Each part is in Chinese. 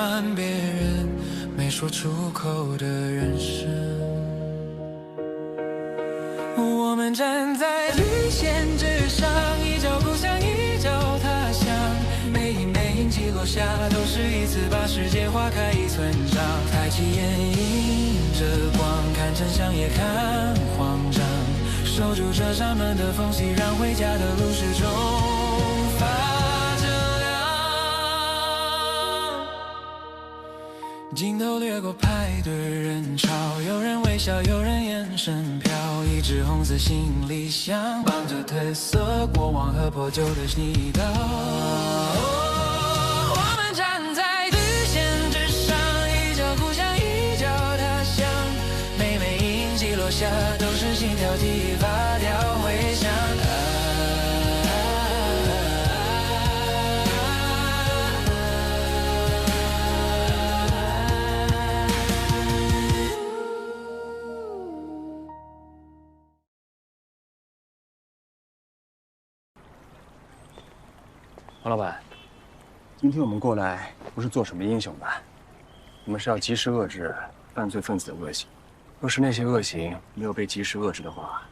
完别人没说出口的人生。我们站在绿线之上，一脚故乡一脚他乡，每一枚印记落下，都是一次把世界划开一寸长。抬起眼迎着光，看真相也看慌张，守住这扇门的缝隙，让回家的路始终发着亮。镜头掠过排队人潮，有人微笑，有人眼神飘，一支红色行李箱绑着褪色过往和破旧的泥道。我们站在绿线之上，一脚故乡一脚他乡，每枚印记落下，都是心跳激发掉回响。王老板，今天我们过来不是做什么英雄的，我们是要及时遏制犯罪分子的恶行。若是那些恶行没有被及时遏制的话，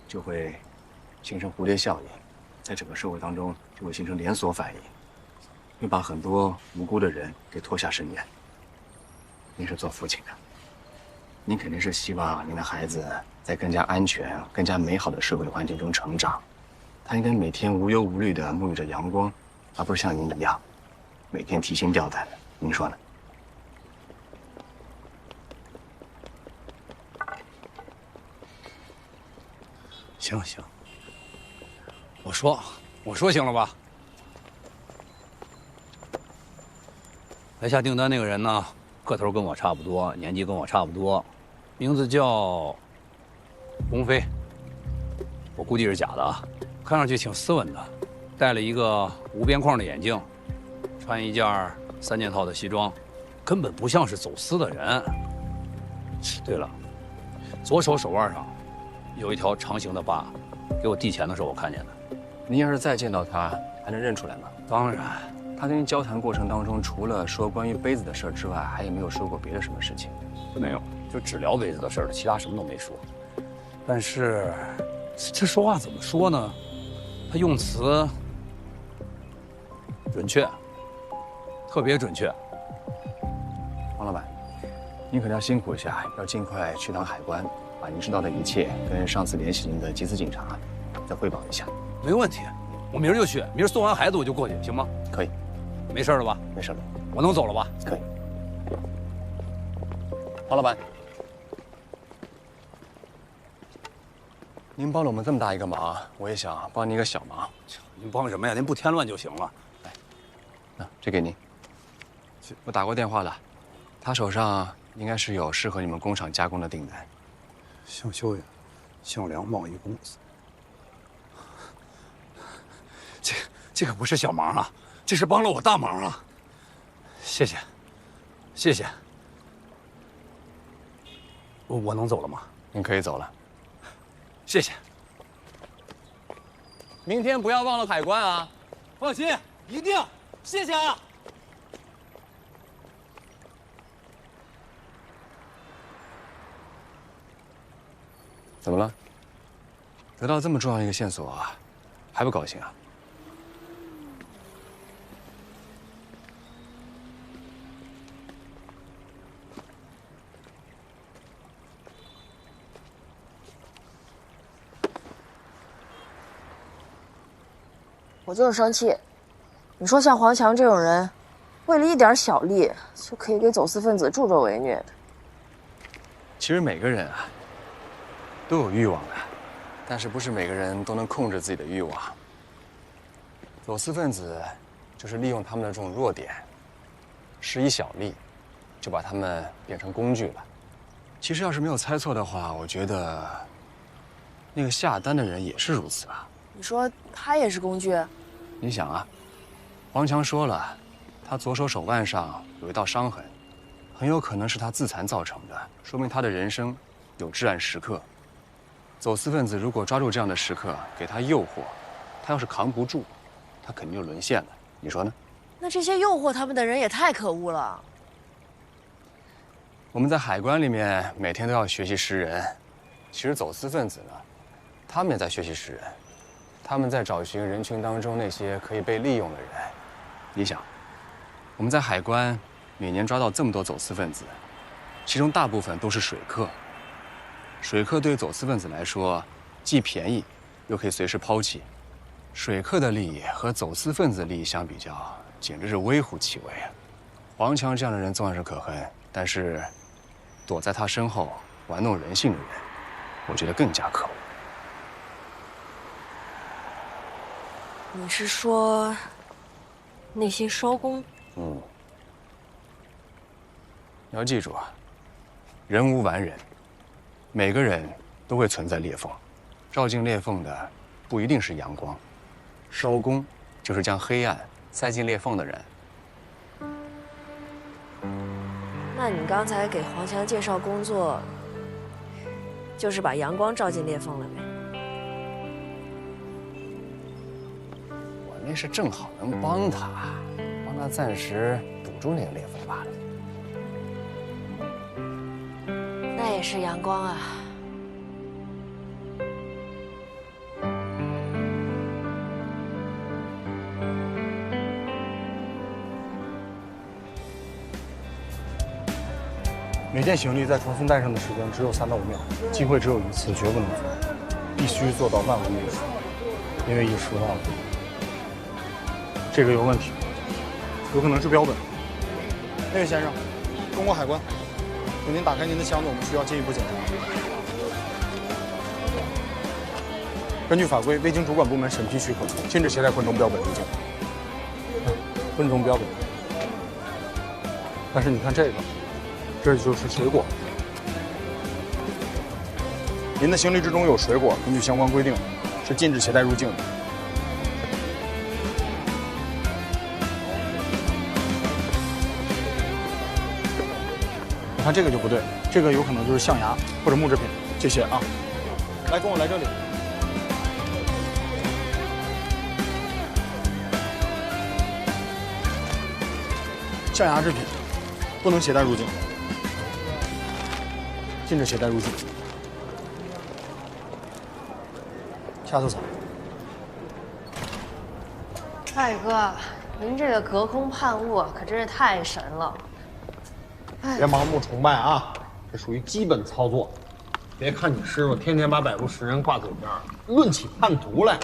就会形成蝴蝶效应，在整个社会当中就会形成连锁反应，会把很多无辜的人给拖下深渊。您是做父亲的，您肯定是希望您的孩子在更加安全、更加美好的社会环境中成长，他应该每天无忧无虑地沐浴着阳光。而不是像您一样，每天提心吊胆的。您说呢？行，我说行了吧？来下订单那个人呢，个头跟我差不多，年纪跟我差不多，名字叫鸿飞。我估计是假的啊，看上去挺斯文的。戴了一个无边框的眼镜，穿一件3件套的西装，根本不像是走私的人。对了，左手手腕上有一条长形的疤，给我递钱的时候我看见的。您要是再见到他，还能认出来吗？当然，他跟您交谈过程当中，除了说关于杯子的事之外，还有没有说过别的什么事情？没有，就只聊杯子的事了，其他什么都没说。但是，这说话怎么说呢？他用词准确，特别准确。王老板，您可能要辛苦一下，要尽快去趟海关，把您知道的一切跟上次联系您的缉私警察再汇报一下。没问题，我明儿就去，明儿送完孩子我就过去，行吗？可以。没事了吧？没事了。我能走了吧？可以。王老板，您帮了我们这么大一个忙，我也想帮您一个小忙。您帮什么呀？您不添乱就行了。这给您。我打过电话了，他手上应该是有适合你们工厂加工的订单。向修远，向良贸易公司。这可不是小忙啊，这是帮了我大忙啊！谢谢，谢谢。我能走了吗？您可以走了。谢谢。明天不要忘了海关啊！放心，一定。谢谢啊！怎么了？得到这么重要一个线索，还不高兴啊？我就是生气。你说像黄强这种人，为了一点小利就可以给走私分子助纣为虐的。其实每个人啊都有欲望的，但是不是每个人都能控制自己的欲望。走私分子就是利用他们的这种弱点，施以小利，就把他们变成工具了。其实要是没有猜错的话，我觉得那个下单的人也是如此吧。你说他也是工具？你想啊，黄强说了，他左手手腕上有一道伤痕，很有可能是他自残造成的，说明他的人生有至暗时刻。走私分子如果抓住这样的时刻，给他诱惑，他要是扛不住，他肯定就沦陷了。你说呢？那这些诱惑他们的人也太可恶了。我们在海关里面每天都要学习识人，其实走私分子呢，他们也在学习识人，他们在找寻人群当中那些可以被利用的人。你想，我们在海关每年抓到这么多走私分子，其中大部分都是水客。水客对于走私分子来说，既便宜，又可以随时抛弃。水客的利益和走私分子的利益相比较，简直是微乎其微啊！黄强这样的人纵然是可恨，但是躲在他身后玩弄人性的人，我觉得更加可恶。你是说那些烧工？嗯。你要记住啊，人无完人，每个人都会存在裂缝，照进裂缝的不一定是阳光，烧工就是将黑暗塞进裂缝的人。那你刚才给黄强介绍工作，就是把阳光照进裂缝了呗？我那是正好能帮他暂时堵住那个裂缝罢了。那也是阳光啊。每件行李在传送带上的时间只有3到5秒，机会只有一次，绝不能错，必须做到万无一失。因为一失忘了，这个有问题，有可能是标本。那位先生，中国海关，请您打开您的箱子，我们需要进一步检查。根据法规，未经主管部门审批许可，禁止携带昆虫标本入境。昆虫标本，但是你看这个。这就是水果。您的行李之中有水果，根据相关规定，是禁止携带入境的。你看这个就不对，这个有可能就是象牙或者木制品，这些啊。来，跟我来这里。象牙制品不能携带入境。禁止携带入境。下次草。大宇哥，您这个隔空判物可真是太神了。别盲目崇拜啊，这属于基本操作。别看你师傅天天把百步识人挂嘴边，论起叛徒来，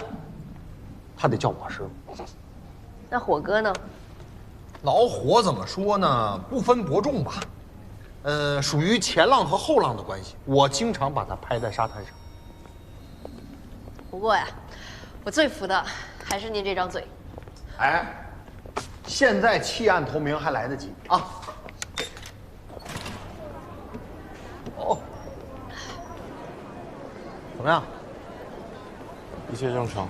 他得叫我师傅。那火哥呢？老火怎么说呢？不分伯仲吧。属于前浪和后浪的关系。我经常把他拍在沙滩上。不过呀，我最服的还是您这张嘴。哎，现在弃暗投明还来得及啊！哦，怎么样？一切正常。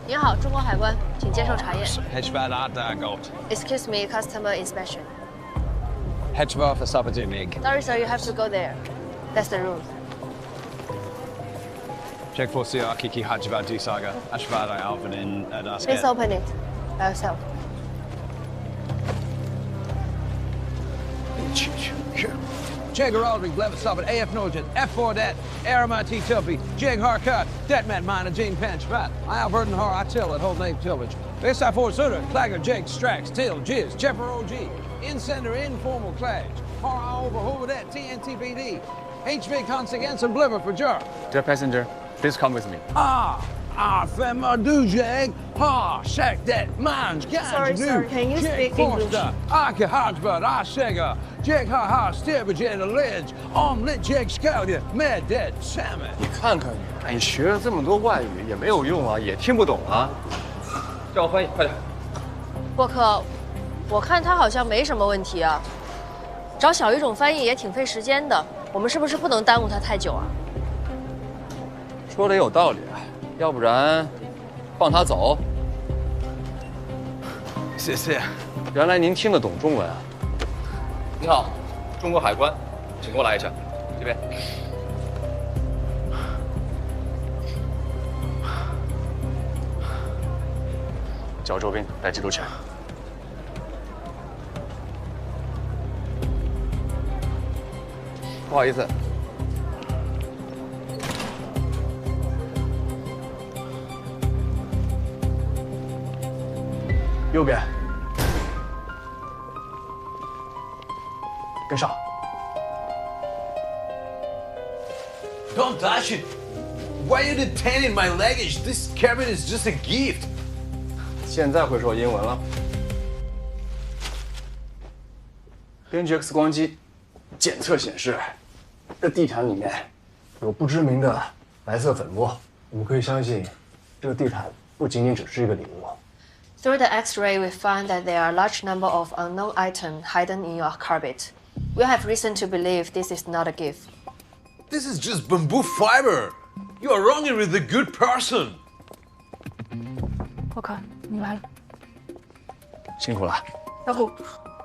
您好，中国海关，请接受查验。 Hedgevad Adagot. Excuse me, customer inspection. Hedgevad för Sabatimig. Sorry, sir, you have to go there. That's the rule. Check for Kiki Hedgevad Disaga. Ashvad Alvin in Please open it by yourself. Jagger Aldrich, Levitt Sabat, AF Nugent, F4 Det, Arama T Tilby, Jag Harcut, Detmat Mina, Gene Pench, Fat, Alberton Har, I Till at Whole Name Tillage, SI4 Sutter, Clagger, Jag, Strax, Till, Jizz, Chepper OG, Incender, Informal Clash, Har over Hoover TNTPD, HV Consequence and Bliver for Jar. Dear passenger, please come with me. Femma du Jag, Shack that Mines, Sorry, sir, can you speak English? Ake Hodgebud, Shega, Jag Ha Stibbage and a Ledge, Lit Jag Scout, Mad Dead Salmon. 你看看你，你学了这么多外语也没有用啊，也听不懂啊。叫我翻译，快点。沃克，我看他好像没什么问题啊。找小语种翻译也挺费时间的，我们是不是不能耽误他太久啊？说的也有道理，要不然放他走。谢谢。原来您听得懂中文啊？你好，中国海关，请过来一下，这边。叫周斌带缉毒犬。不好意思。右边。跟上。Don't touch it! Why are you detaining my luggage? This cabin is just a gift. 现在会说英文了。根据 X 光机检测显示，这地毯里面有不知名的白色粉末。我们可以相信，这个地毯不仅仅只是一个礼物。Through the X-ray, we found that there are a large number of unknown items hidden in your carpet. We have reason to believe this is not a gift. This is just bamboo fiber. You are wronging with a good person. 沃克，你来了。辛苦了。小虎，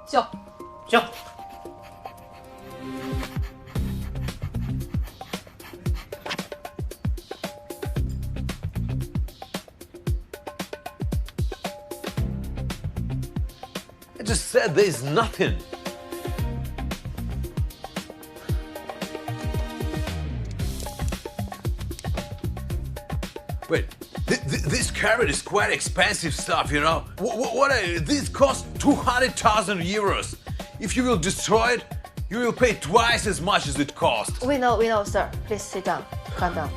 笑。行。I just said there's nothing. Wait, this carpet is quite expensive stuff, you know? This costs 200,000 euros. If you will destroy it, you will pay twice as much as it cost. We know, sir. Please sit down. Calm down.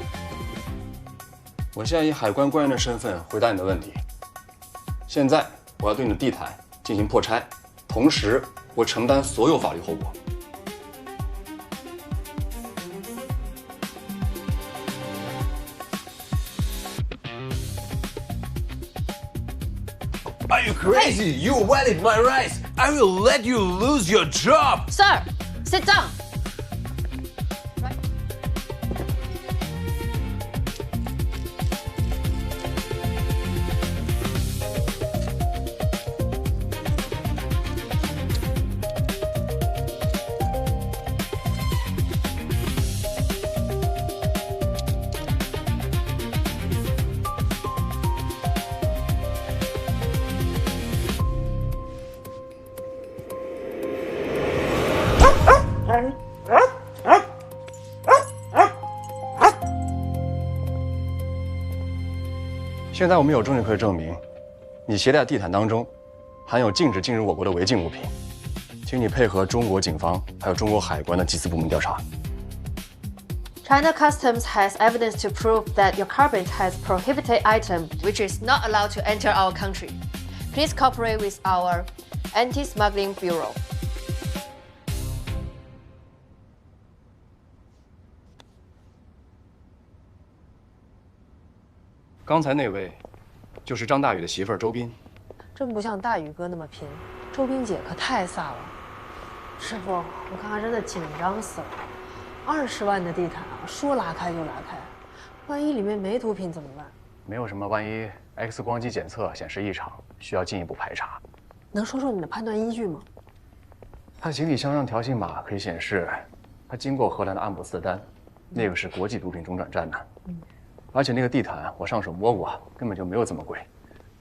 我现在以海关官员的身份回答你的问题。现在我要对你的地毯进行破拆，同时我承担所有法律后果。Are you crazy? You violated my rights. I will let you lose your job. Sir, sit down. Right. 现在我们有证据可以证明，你携带的地毯当中含有禁止进入我国的违禁物品，请你配合中国警方还有中国海关的缉私部门调查。China Customs has evidence to prove that your carpet has prohibited item which is not allowed to enter our country. Please cooperate with our Anti-Smuggling Bureau. 刚才那位，就是张大宇的媳妇儿周斌。真不像大宇哥那么拼，周斌姐可太飒了。师傅，我看他真的紧张死了。20万的地毯啊，说拉开就拉开，万一里面没毒品怎么办？没有什么，万一 X 光机检测显示异常，需要进一步排查。能说说你的判断依据吗？他行李箱上条形码可以显示，他经过荷兰的阿姆斯特丹，那个是国际毒品中转站呢。而且那个地毯我上手摸过，根本就没有这么贵。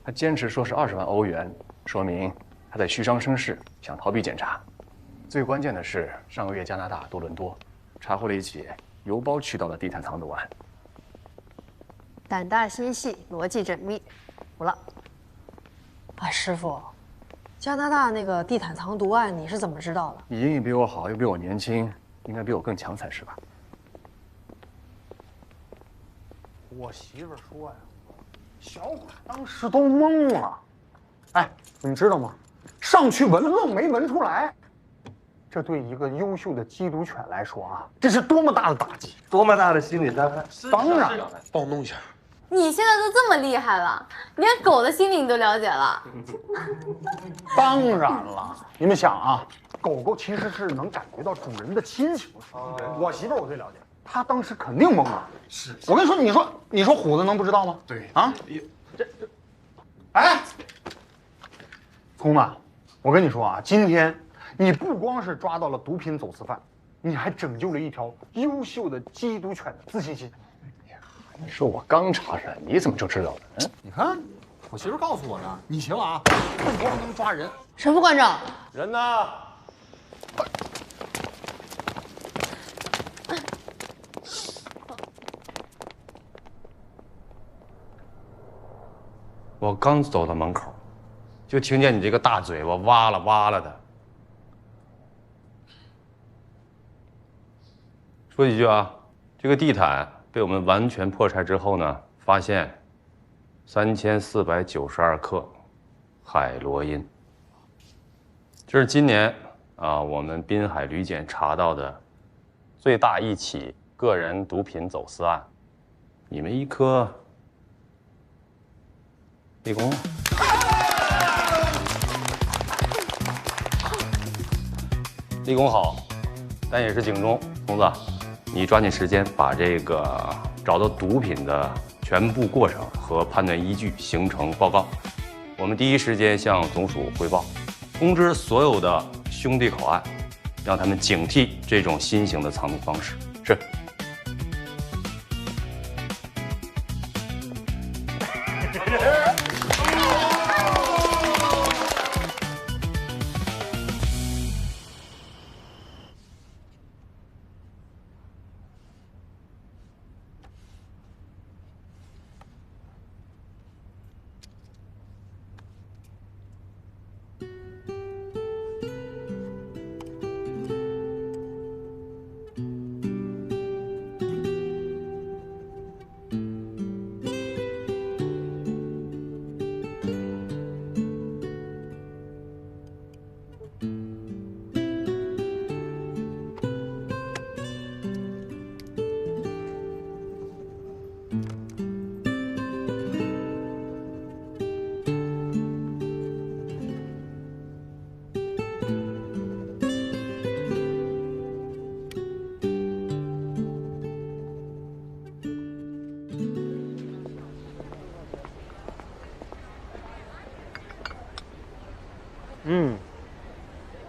他坚持说是20万欧元，说明他在虚张声势，想逃避检查。最关键的是，上个月加拿大多伦多查获了一起邮包渠道的地毯藏毒案。胆大心细，逻辑缜密，服了。哎，师傅，加拿大那个地毯藏毒案你是怎么知道的？你英语比我好，又比我年轻，应该比我更强才是吧？我媳妇说呀，小马当时都懵了。哎，你知道吗？上去闻愣没闻出来。这对一个优秀的缉毒犬来说啊，这是多么大的打击，多么大的心理伤害！当然了，帮我弄一下。你现在都这么厉害了，连狗的心理你都了解了。当然了，你们想啊，狗狗其实是能感觉到主人的亲情。我媳妇儿我最了解，她当时肯定懵了。是，我跟你说，你说虎子能不知道吗？对啊，哎，聪子，我跟你说啊，今天你不光是抓到了毒品走私犯，你还拯救了一条优秀的缉毒犬的自信心。你说我刚查审，你怎么就知道了？嗯，你看，我媳妇告诉我的，你行啊，不光能抓人。神副馆长，人呢？我刚走到门口，就听见你这个大嘴巴哇啦哇啦的。说几句啊，这个地毯被我们完全破拆之后呢，发现3492克海洛因。这是今年我们滨海旅检查到的最大一起个人毒品走私案。你们一科立功了。立功好，但也是警钟。童子，你抓紧时间把这个找到毒品的全部过程和判断依据形成报告，我们第一时间向总署汇报，通知所有的兄弟口岸，让他们警惕这种新型的藏毒方式。是。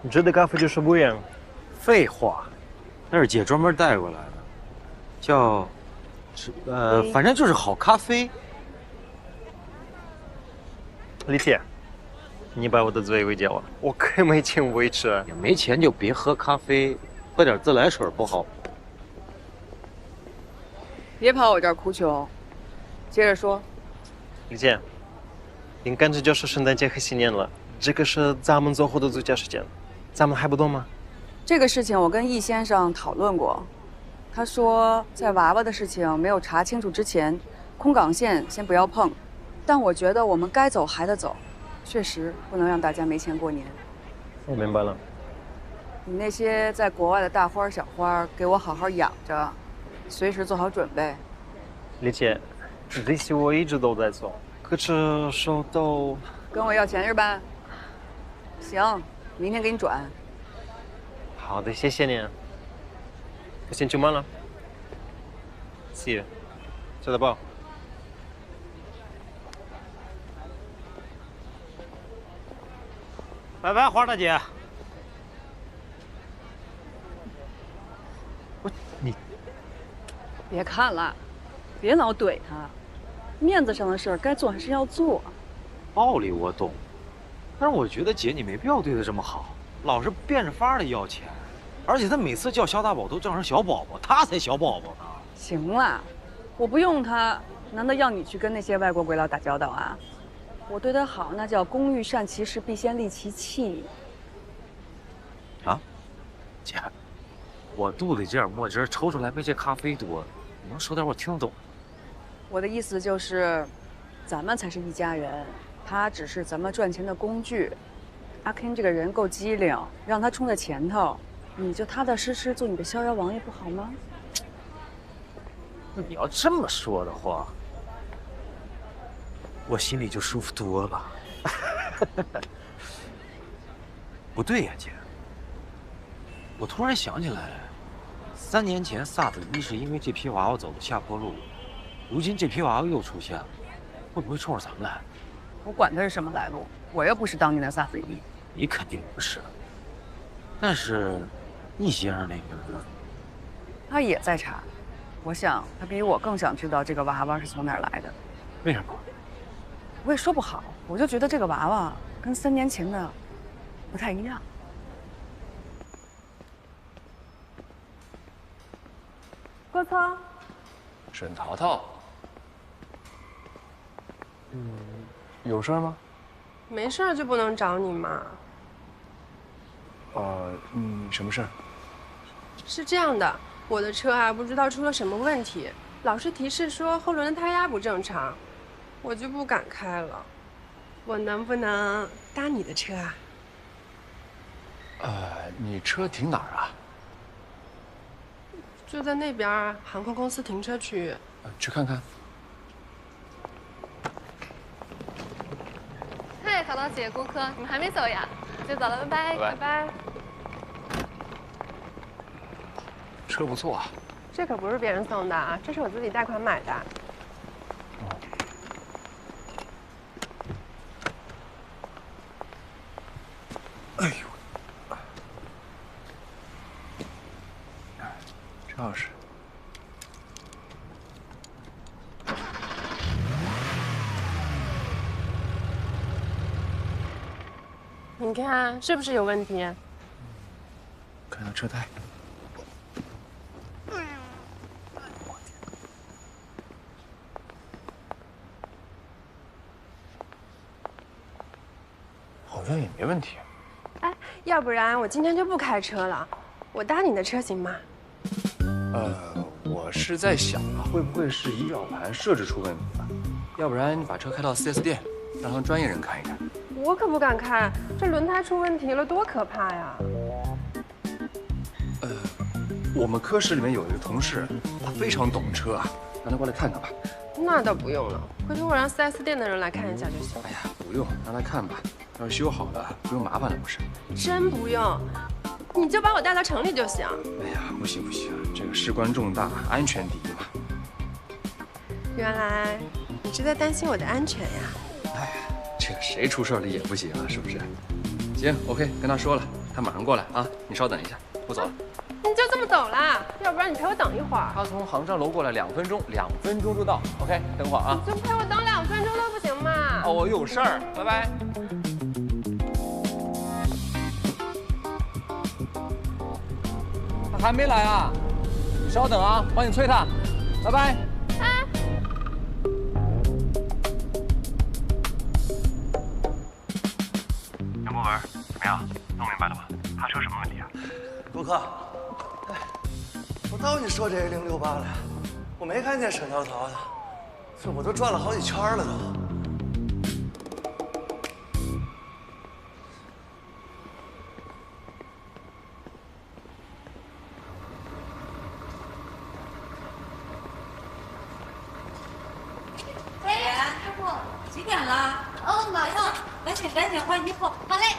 你这的咖啡就是不一样。废话，那是姐专门带过来的，叫反正就是好咖啡。李铁，你把我的嘴给戒了，我可没钱维持。也没钱就别喝咖啡，喝点自来水不好。别跑我这儿哭穷，接着说。李姐，眼看着就是圣诞节和新年了，这个是咱们做后的最佳时间，咱们还不动吗？这个事情我跟易先生讨论过，他说在娃娃的事情没有查清楚之前，空港线先不要碰。但我觉得我们该走还得走，确实不能让大家没钱过年。我明白了。你那些在国外的大花小花，给我好好养着，随时做好准备。李姐，这些我一直都在做，可是手都……跟我要钱是吧？行，明天给你转。好的，谢谢你。我先出门了。See you。下次报。拜拜，花大姐。你别看了，别老怼他，面子上的事儿该做还是要做。道理我懂，但是我觉得姐你没必要对他这么好，老是变着法儿的要钱，而且他每次叫肖大宝都叫成小宝宝，他才小宝宝呢。行了，我不用他，难道要你去跟那些外国鬼佬打交道啊？我对他好，那叫工欲善其事，必先利其器。啊，姐，我肚里这点墨汁抽出来没这咖啡多，你能说点我听得懂？我的意思就是，咱们才是一家人，他只是咱们赚钱的工具。阿 Ken 这个人够机灵，让他冲在前头，你就踏踏实实做你的逍遥王爷不好吗？那你要这么说的话，我心里就舒服多了。不对呀，姐，我突然想起来，3年前萨子一是因为这批娃娃走的下坡路，如今这批娃娃又出现了，会不会冲着咱们来？我管他是什么来路，我又不是当年的萨子一。你肯定不是，但是易先生那边他也在查，我想他比我更想知道这个娃娃是从哪儿来的。为什么？我也说不好，我就觉得这个娃娃跟3年前的不太一样。郭聪，沈淘淘，有事吗？没事儿就不能找你吗？什么事儿？是这样的，我的车啊，不知道出了什么问题，老师提示说后轮的胎压不正常，我就不敢开了。我能不能搭你的车啊？你车停哪儿啊？就在那边航空公司停车区。去看看。嗨，淘淘姐、顾客，你们还没走呀？就走了，拜拜，拜拜。车不错啊。这可不是别人送的啊，这是我自己贷款买的。哎呦，这钥匙。你看是不是有问题？看下车胎。好像也没问题。哎，要不然我今天就不开车了，我搭你的车行吗？我是在想啊，会不会是仪表盘设置出问题了？要不然你把车开到4S店，让他们专业人看一看。我可不敢开，这轮胎出问题了，多可怕呀！我们科室里面有一个同事，他非常懂车啊，让他过来看看吧。那倒不用了，回头我让4S店的人来看一下就行。哎呀，不用，让他看吧。要是修好了，不用麻烦了不是？真不用，你就把我带到城里就行。哎呀，不行不行，这个事关重大，安全第一嘛。原来你是在担心我的安全呀？哎呀，这个谁出事了也不行啊，是不是？行 ，OK， 跟他说了，他马上过来啊，你稍等一下，我走了。你就这么走了？要不然你陪我等一会儿。他从航站楼过来2分钟，2分钟就到。OK， 等会儿啊。你就陪我等2分钟都不行吗？哦，我有事儿，拜拜。他还没来啊？你稍等啊，帮你催他。拜拜。杨博文，怎么样？弄明白了吗？他车什么问题啊？顾客，哎，我道你说这1068了，我没看见沈淘淘的，这我都转了好几圈了都。师傅，几点了？哦，马上，赶紧换衣服。好嘞。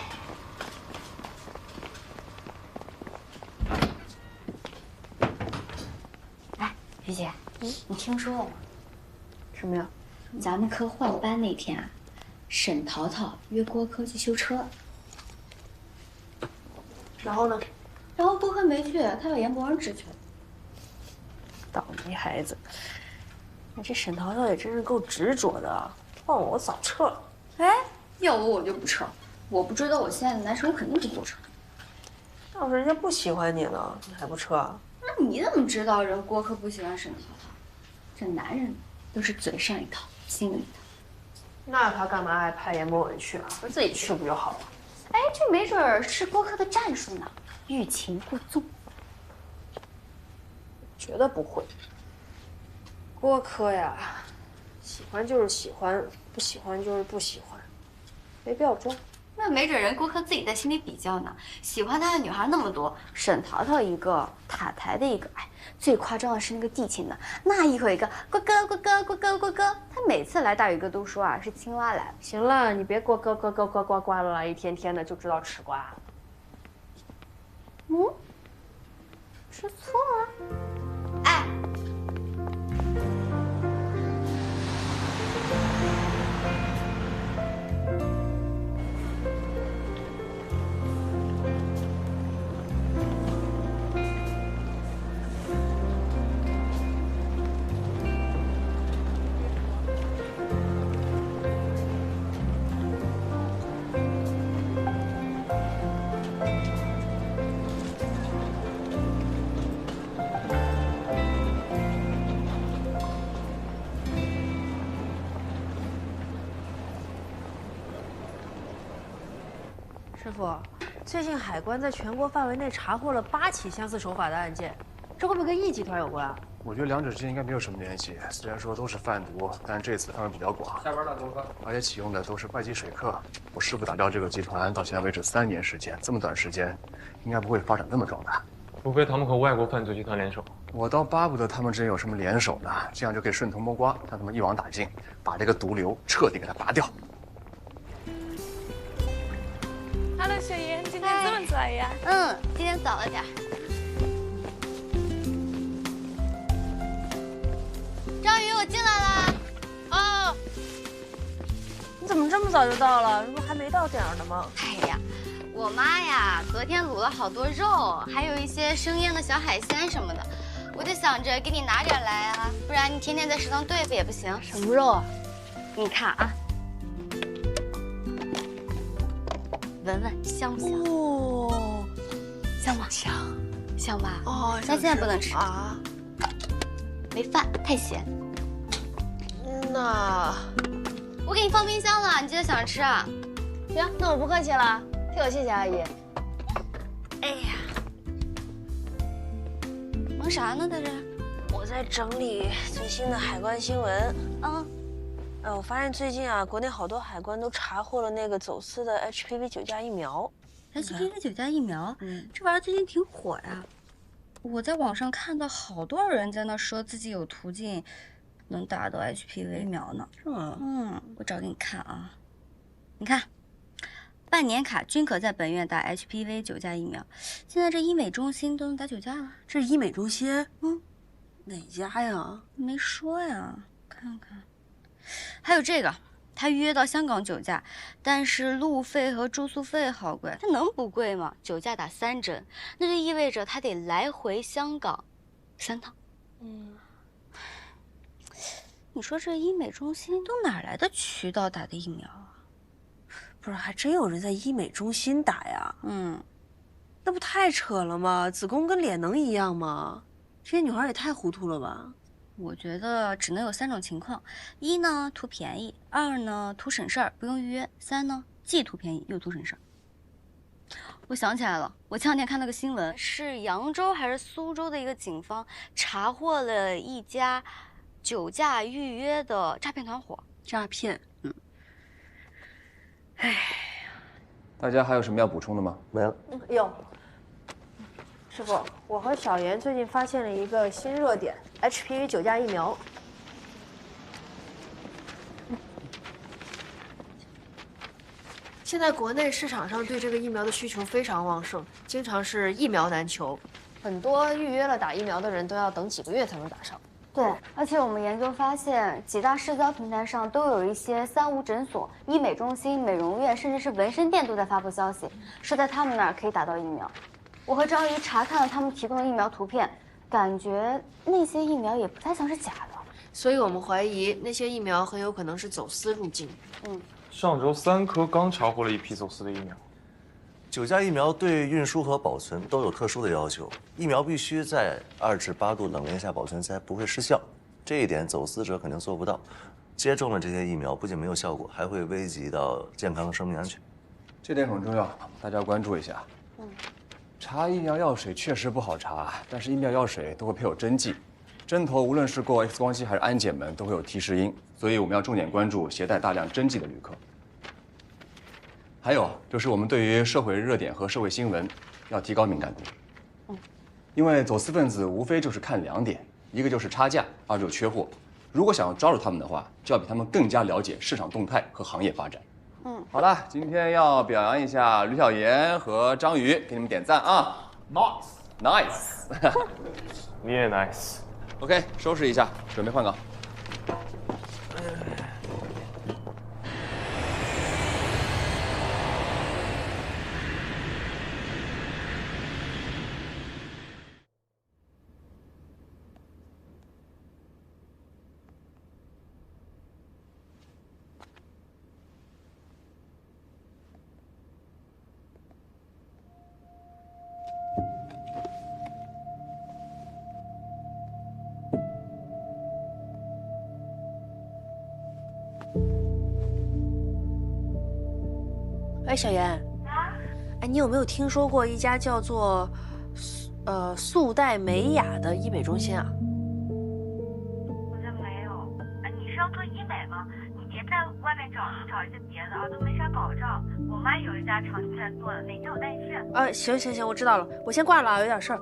哎，于姐，你听说了吗？什么呀？咱们科换班那天啊，沈淘淘约郭科去修车。然后呢？然后郭科没去，他把严博文支去了。倒霉孩子！哎，这沈淘淘也真是够执着的，换我早撤了。哎，要我就不撤，我不追到我心爱的男神，我肯定就不撤。要是人家不喜欢你呢，你还不撤？那你怎么知道人郭科不喜欢沈淘淘？这男人都是嘴上一套，心里一套。那他干嘛还派严博文去啊？他自己去不就好了？哎，这没准儿是郭科的战术呢，欲擒故纵。觉得不会。郭科呀，喜欢就是喜欢，不喜欢就是不喜欢，没必要装。那没准人顾客自己在心里比较呢。喜欢他的女孩那么多，沈淘淘一个，塔台的一个，哎，最夸张的是那个地勤的，那一口一个郭哥郭哥郭哥郭哥，他每次来大宇哥都说啊是青蛙来。行了，你别郭哥郭哥呱呱呱了，一天天的就知道吃瓜。嗯，吃醋了？哎。师傅，最近海关在全国范围内查获了8起相似手法的案件，这会不会跟易集团有关？我觉得两者之间应该没有什么联系。虽然说都是贩毒，但这次范围比较广。下班了，东哥。而且启用的都是外籍水客。我师傅打掉这个集团到现在为止3年时间，这么短时间，应该不会发展那么壮大。除非他们和外国犯罪集团联手。我倒巴不得他们之间有什么联手呢，这样就可以顺藤摸瓜，让他们一网打尽，把这个毒瘤彻底给它拔掉。Hello， 小妍，今天这么早呀？今天早了点。张宇，我进来啦。哦。你怎么这么早就到了？这不还没到点儿呢吗？哎呀，我妈呀，昨天卤了好多肉，还有一些生腌的小海鲜什么的，我就想着给你拿点来啊，不然你天天在食堂对付也不行。什么肉啊？你看啊。闻闻香不香？哦，香吗？香，香吧？哦，但现在不能吃啊，没饭，太咸。那我给你放冰箱了，你记得想着吃啊。行，那我不客气了，替我谢谢阿姨。哎呀，忙啥呢，在这？我在整理最新的海关新闻。我发现最近啊，国内好多海关都查获了那个走私的 HPV9+疫苗。HPV9+疫苗，这玩意儿最近挺火呀。我在网上看到好多人在那说自己有途径能打到 HPV 疫苗呢。是吗？我找给你看啊。你看，半年卡均可在本院打 HPV9+疫苗。现在这医美中心都能打9+了。这是医美中心？哪家呀？没说呀，看看。还有这个，他预约到香港9+，但是路费和住宿费好贵，他能不贵吗？9+打3针，那就意味着他得来回香港3趟。你说这医美中心都哪来的渠道打的疫苗啊？不是，还真有人在医美中心打呀？那不太扯了吗？子宫跟脸能一样吗？这些女孩也太糊涂了吧！我觉得只能有3种情况：一呢图便宜，2呢图省事儿不用预约，3呢既图便宜又图省事儿。我想起来了，我前2天看那个新闻，是扬州还是苏州的一个警方查获了一家9+预约的诈骗团伙。诈骗？大家还有什么要补充的吗？没了。有。师傅，我和小妍最近发现了一个新热点 ，HPV9+疫苗。现在国内市场上对这个疫苗的需求非常旺盛，经常是疫苗难求，很多预约了打疫苗的人都要等几个月才能打上。对，而且我们研究发现，几大社交平台上都有一些3无诊所、医美中心、美容院，甚至是纹身店都在发布消息，说在他们那儿可以打到疫苗。我和张瑜查看了他们提供的疫苗图片，感觉那些疫苗也不太像是假的，所以我们怀疑那些疫苗很有可能是走私入境。上周3科刚查获了一批走私的疫苗。9+疫苗对运输和保存都有特殊的要求，疫苗必须在2至8度冷链下保存才不会失效，这一点走私者肯定做不到。接种了这些疫苗不仅没有效果，还会危及到健康和生命安全。这点很重要，大家关注一下。查疫苗药水确实不好查，但是疫苗药水都会配有针剂，针头无论是过 X 光机还是安检门都会有提示音，所以我们要重点关注携带大量针剂的旅客。还有就是我们对于社会热点和社会新闻要提高敏感度。因为走私分子无非就是看2点，一个就是差价，二就是缺货。如果想要抓住他们的话，就要比他们更加了解市场动态和行业发展。好了，今天要表扬一下吕小妍和张宇，给你们点赞啊 ！Nice， 你也 nice。OK， 收拾一下，准备换岗。哎，小妍，哎，你有没有听说过一家叫做素黛美雅的医美中心啊？好像没有。哎，你是要做医美吗？你别在外面找一些别的啊，都没啥保障。我妈有一家长期在做的，哪天我带你去。行，我知道了，我先挂了啊，有点事儿。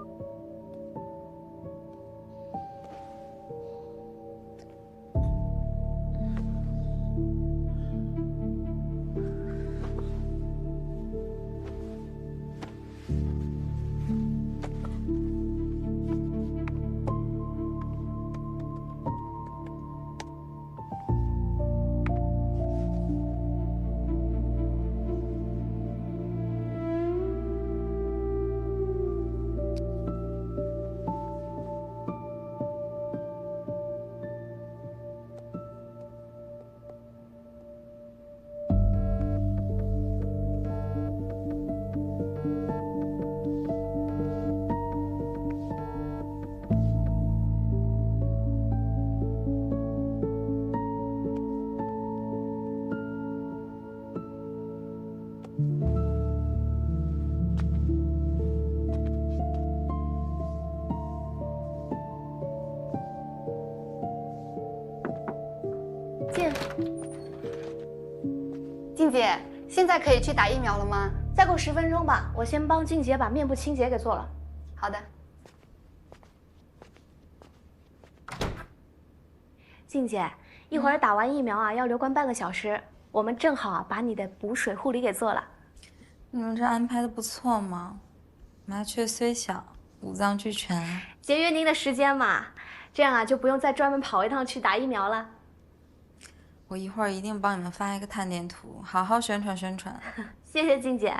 静姐，现在可以去打疫苗了吗？再过10分钟吧，我先帮静姐把面部清洁给做了。好的。静姐，一会儿打完疫苗啊，要留观半个小时。我们正好把你的补水护理给做了。你们这安排的不错嘛，麻雀虽小，五脏俱全。节约您的时间嘛，这样啊就不用再专门跑一趟去打疫苗了。我一会儿一定帮你们发一个探店图，好好宣传宣传。谢谢静姐。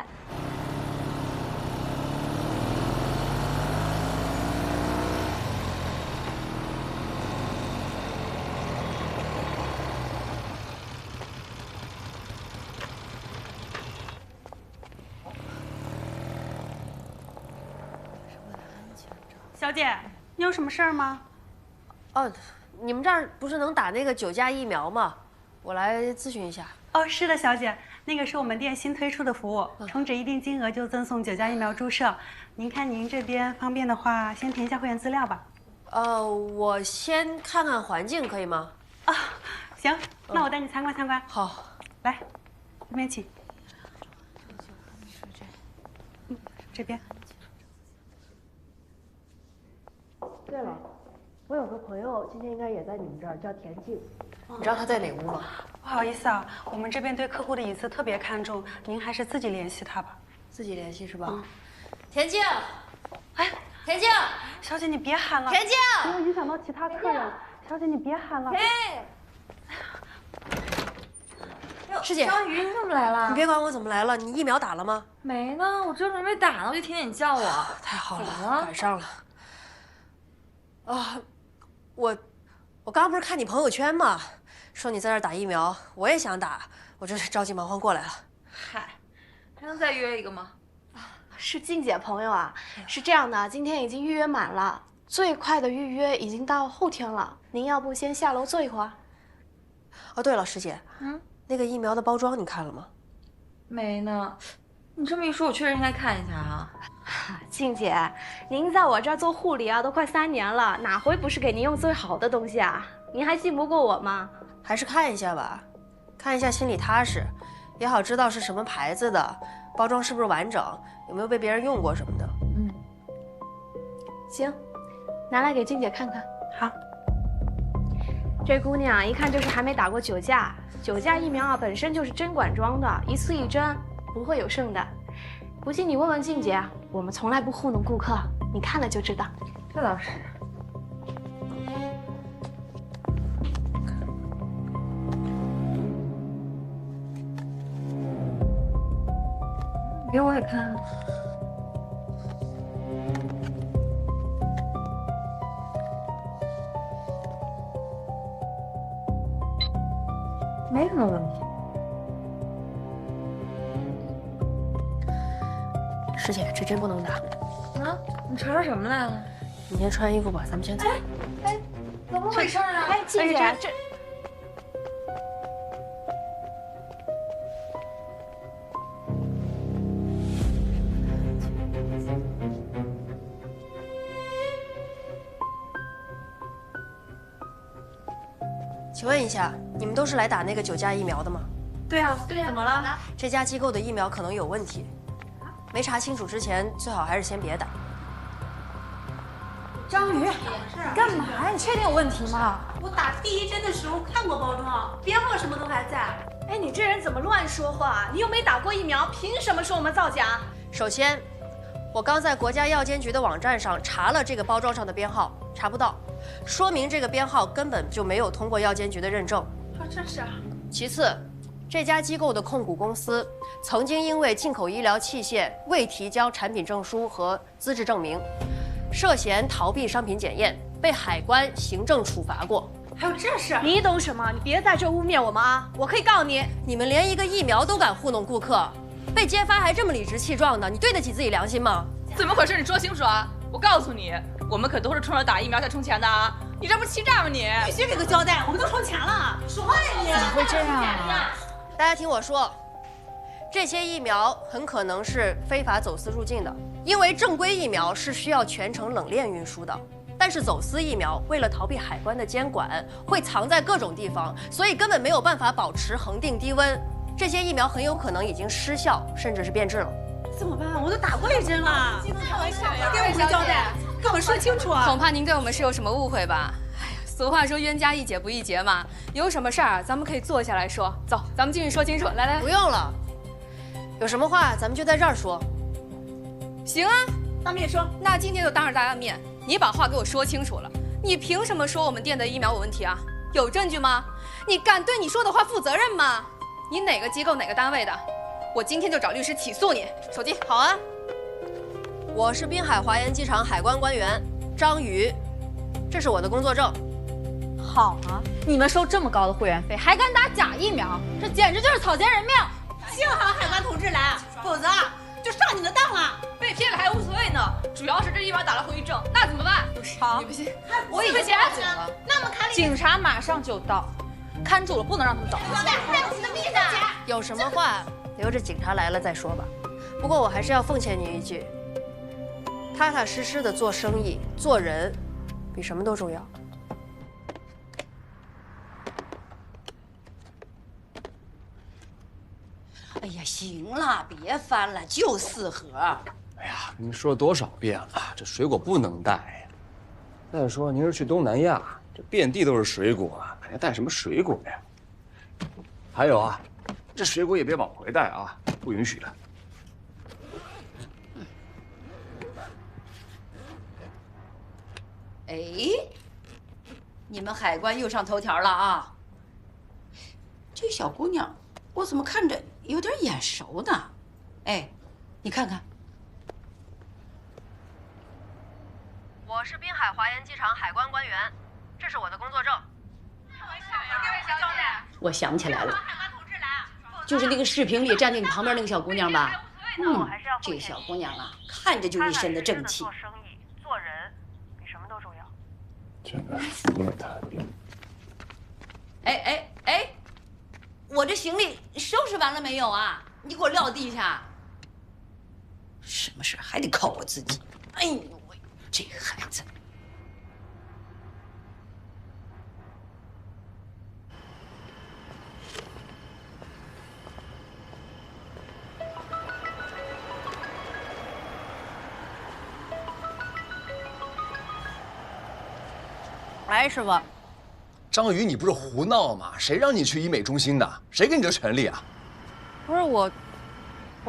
小姐，你有什么事儿吗？哦，你们这儿不是能打那个9价疫苗吗？我来咨询一下。哦，是的，小姐，那个是我们店新推出的服务，充值一定金额就赠送9价疫苗注射。您看您这边方便的话，先填一下会员资料吧。我先看看环境，可以吗？啊，行，那我带你参观参观。好，来，这边请。这边。对了，我有个朋友今天应该也在你们这儿，叫田静，你知道他在哪屋吗？不好意思啊，我们这边对客户的隐私特别看重，您还是自己联系他吧。自己联系是吧？田静，哎，田静，小姐你别喊了，田静，不要影响到其他客人。小姐你别喊了。师姐，张宇，你怎么来了？你别管我怎么来了，你疫苗打了吗？没呢，我正准备打呢，我就听见你叫我。太好了，怎么了？赶上了。啊，我刚不是看你朋友圈嘛，说你在这儿打疫苗，我也想打，我这着急忙慌过来了。嗨，还能再约一个吗？是静姐朋友啊，是这样的，今天已经预约满了，最快的预约已经到后天了。您要不先下楼坐一会儿？哦，对了，师姐，那个疫苗的包装你看了吗？没呢。你这么一说，我确实应该看一下啊。静姐，您在我这儿做护理啊，都快3年了，哪回不是给您用最好的东西啊？您还信不过我吗？还是看一下吧，看一下心里踏实。也好知道是什么牌子的，包装是不是完整，有没有被别人用过什么的。嗯，行，拿来给静姐看看。好。这姑娘一看就是还没打过酒驾，酒驾疫苗啊本身就是针管装的，一次一针，不会有剩的。不信你问问静姐，我们从来不糊弄顾客，你看了就知道。这倒是。给我也看。没什么问题。师姐，这针不能打。啊？你查出什么来了？你先穿衣服吧，咱们先走。哎，怎么回事啊？哎，静姐，这。请问一下，你们都是来打那个酒驾疫苗的吗？对啊，对啊，怎么了？这家机构的疫苗可能有问题，没查清楚之前，最好还是先别打。张宇，你干嘛呀？你确定有问题吗？我打第一针的时候看过包装，编号什么都还在。哎，你这人怎么乱说话？你又没打过疫苗，凭什么说我们造假？首先，我刚在国家药监局的网站上查了这个包装上的编号，查不到，说明这个编号根本就没有通过药监局的认证。真是。其次，这家机构的控股公司曾经因为进口医疗器械未提交产品证书和资质证明，涉嫌逃避商品检验，被海关行政处罚过。还有这事？你懂什么？你别在这污蔑我们啊！我可以告你。你们连一个疫苗都敢糊弄顾客，被揭发还这么理直气壮的，你对得起自己良心吗？怎么回事？你说清楚啊！我告诉你，我们可都是冲着打疫苗才充钱的啊！你这不欺诈吗你？必须给个交代，我们都充钱了。说话呀你！怎么会这样啊？大家听我说，这些疫苗很可能是非法走私入境的，因为正规疫苗是需要全程冷链运输的，但是走私疫苗为了逃避海关的监管，会藏在各种地方，所以根本没有办法保持恒定低温。这些疫苗很有可能已经失效，甚至是变质了。怎么办？我都打过一针了。这能开玩笑呀？给我们交代，跟我们说清楚啊！恐怕您对我们是有什么误会吧？哎呀，俗话说冤家宜解不宜结嘛，有什么事儿咱们可以坐下来说。走，咱们进去说清楚。来来，不用了，有什么话咱们就在这儿说。行啊，当面说。那今天就当着大家的面，你把话给我说清楚了。你凭什么说我们店的疫苗有问题啊？有证据吗？你敢对你说的话负责任吗？你哪个机构哪个单位的？我今天就找律师起诉你。手机。好啊，我是滨海华研机场海关官员张宇，这是我的工作证。好啊，你们收这么高的会员费，还敢打假疫苗，这简直就是草菅人命！幸好海关同志来，否则就上你的当了。被骗了还无所谓呢，主要是这疫苗打了后遗症，那怎么办？好，你不信？我已经报警了，那么卡里警察马上就到，看住了，不能让他们走。带我们的密的。有什么话留着警察来了再说吧。不过我还是要奉劝你一句，踏踏实实的做生意、做人，比什么都重要。哎呀，行了，别翻了，就4盒。哎呀，跟您说了多少遍了，这水果不能带呀。再说您是去东南亚，这遍地都是水果，还带什么水果呀？还有啊，这水果也别往回带啊，不允许的。哎，你们海关又上头条了啊！这小姑娘，我怎么看着有点眼熟呢？哎，你看看。我是滨海华研机场海关官员，这是我的工作证。我想起来了，就是那个视频里站在你旁边那个小姑娘吧？这个小姑娘啊，看着就一身的正气。做生意、做人，比什么都重要。真的服了他。哎，我这行李收拾完了没有啊？你给我撂地下。什么事还得靠我自己。哎呦喂，这孩子。来，师傅。张宇，你不是胡闹吗？谁让你去医美中心的？谁给你这权利啊？不是我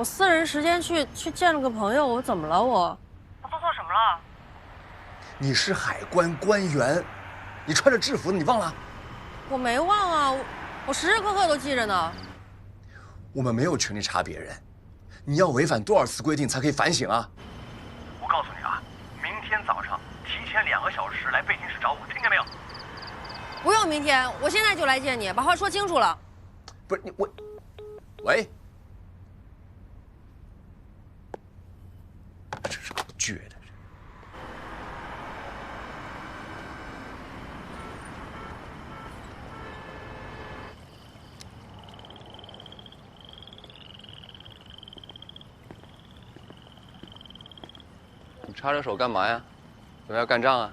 私人时间去见了个朋友，我怎么了我？我做错什么了？你是海关官员，你穿着制服的，你忘了？我没忘啊，我时时刻刻都记着呢。我们没有权利查别人，你要违反多少次规定才可以反省啊？我告诉你啊，明天早上提前2个小时来北京市找我，听见没有？不用明天，我现在就来见你，把话说清楚了。不是你我，喂，这是够倔的。你插着手干嘛呀？怎么要干仗啊？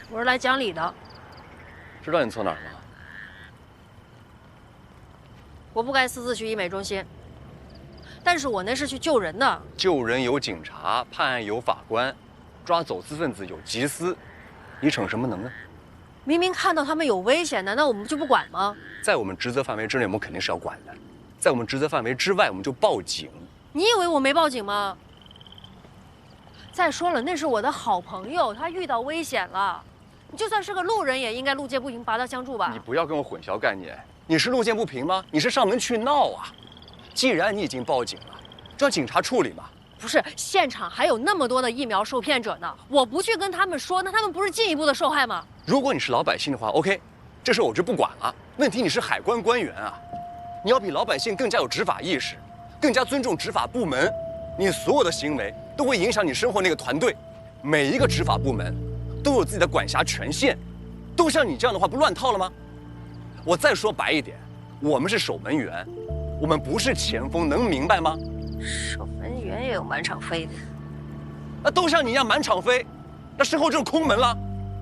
我是来讲理的。知道你错哪儿吗？我不该私自去医美中心，但是我那是去救人的。救人有警察，判案有法官，抓走私分子有缉私，你逞什么能啊？明明看到他们有危险，难道我们就不管吗？在我们职责范围之内，我们肯定是要管的；在我们职责范围之外，我们就报警。你以为我没报警吗？再说了，那是我的好朋友，他遇到危险了。你就算是个路人，也应该路见不平拔刀相助吧？你不要跟我混淆概念。你是路见不平吗？你是上门去闹啊！既然你已经报警了，就让警察处理嘛。不是，现场还有那么多的疫苗受骗者呢，我不去跟他们说，那他们不是进一步的受害吗？如果你是老百姓的话 ，OK， 这事我就不管了。问题你是海关官员啊，你要比老百姓更加有执法意识，更加尊重执法部门。你所有的行为都会影响你生活那个团队，每一个执法部门都有自己的管辖权限，都像你这样的话，不乱套了吗？我再说白一点，我们是守门员，我们不是前锋，能明白吗？守门员也有满场飞的，那都像你一样满场飞，那身后就是空门了。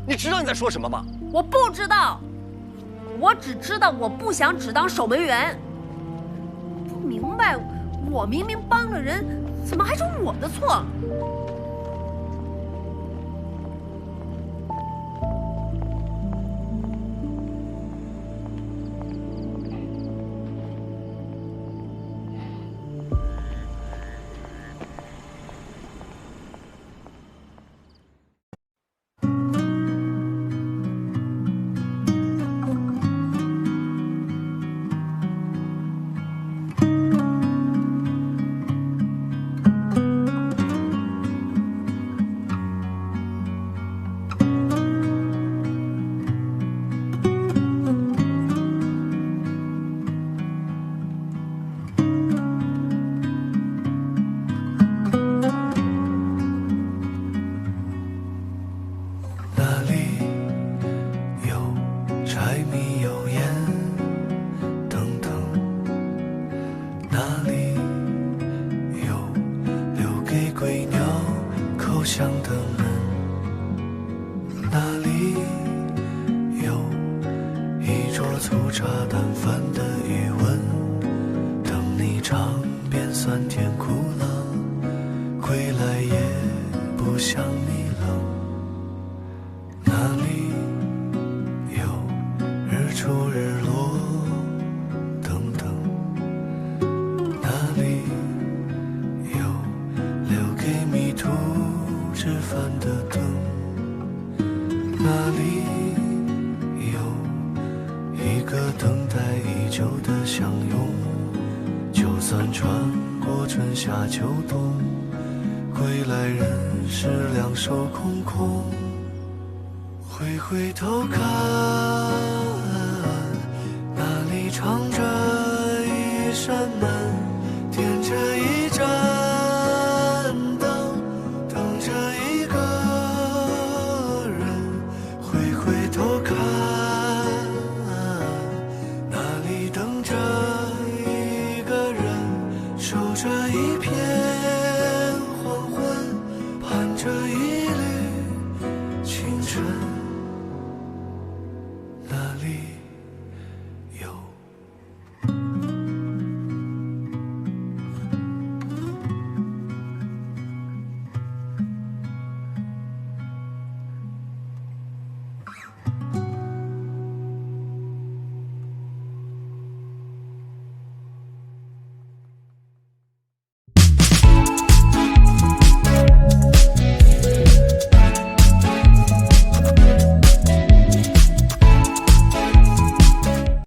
你知道你在说什么吗？我不知道，我只知道我不想只当守门员。不明白，我明明帮了人，怎么还是我的错？回头看，那里藏着一扇门，点着一盏灯，等着一个人。回头看，那里等着一个人，守着一片黄昏，盼着一缕清晨。